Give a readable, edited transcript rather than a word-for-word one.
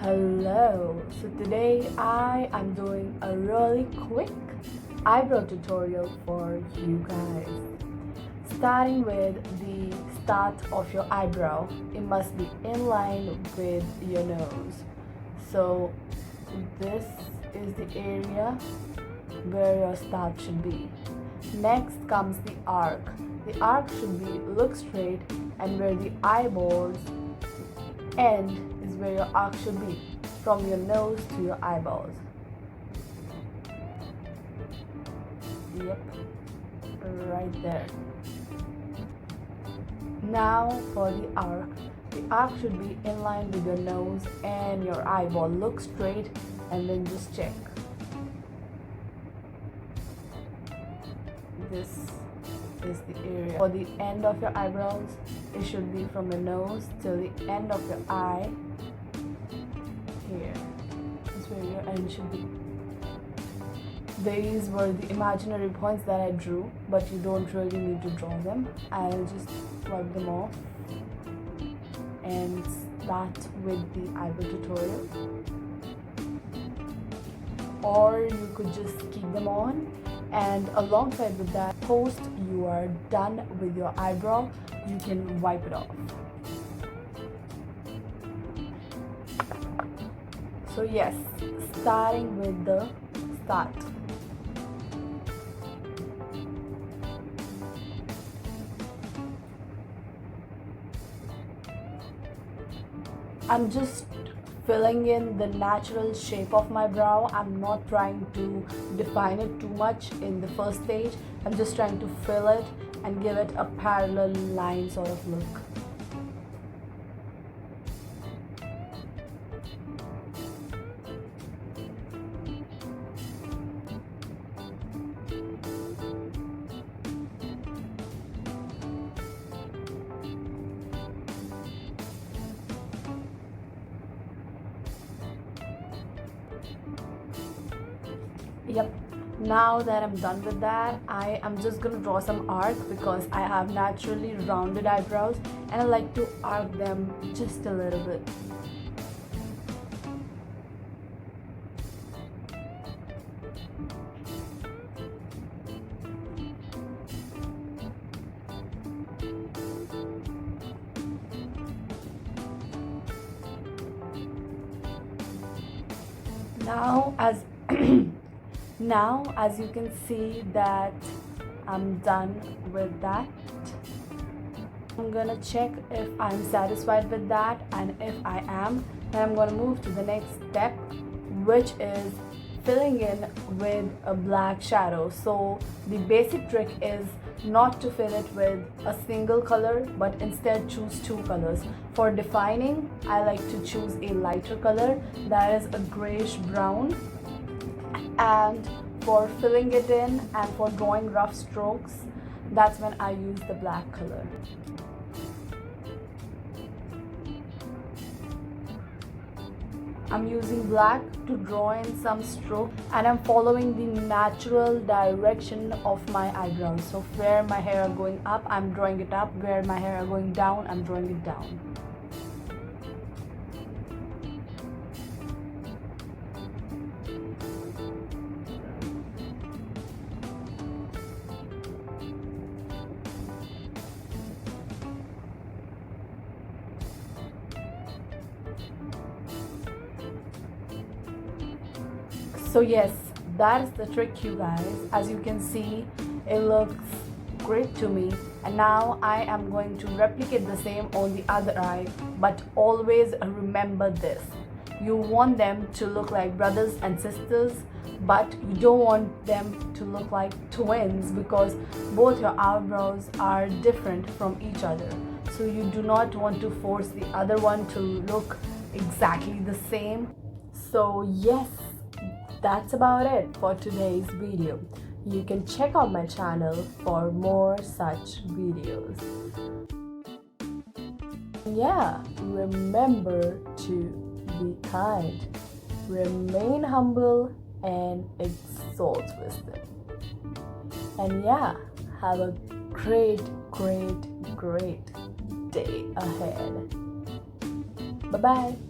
Hello, so today I am doing a really quick eyebrow tutorial for you guys. Starting with the start of your eyebrow, it must be in line with your nose. So this is the area where your start should be. Next comes the arc. The arc should be look straight, and where the eyeballs end is where your arc should be, from your nose to your eyeballs. Yep, right there. Now for the arc should be in line with your nose and your eyeball. Look straight and then just check. This is the area. For the end of your eyebrows, it should be from your nose till the end of your eye. Here is where your end should be. These were the imaginary points that I drew, but you don't really need to draw them. I'll just wipe them off and start with the eyebrow tutorial. Or you could just keep them on, and alongside with that, post you are done with your eyebrow, you can wipe it off. So yes, starting with the start. I'm just filling in the natural shape of my brow. I'm not trying to define it too much in the first stage. I'm just trying to fill it and give it a parallel line sort of look. Yep, now that I'm done with that, I am just gonna draw some arc because I have naturally rounded eyebrows and I like to arc them just a little bit. Now as you can see that I'm done with that. I'm gonna check if I'm satisfied with that, and if I am, then I'm gonna move to the next step, which is filling in with a black shadow. So the basic trick is not to fill it with a single color, but instead choose two colors. For defining, I like to choose a lighter color, that is a grayish brown. And for filling it in and for drawing rough strokes, that's when I use the black color. I'm using black to draw in some stroke, and I'm following the natural direction of my eyebrows. So where my hair are going up, I'm drawing it up. Where my hair are going down, I'm drawing it down. So yes, that is the trick, you guys. As you can see, it looks great to me, and now I am going to replicate the same on the other eye. But always remember this: you want them to look like brothers and sisters, but you don't want them to look like twins, because both your eyebrows are different from each other. So you do not want to force the other one to look exactly the same. So yes, that's about it for today's video. You can check out my channel for more such videos. Yeah, remember to be kind, remain humble, and exalt wisdom. And yeah, have a great day ahead. Bye-bye.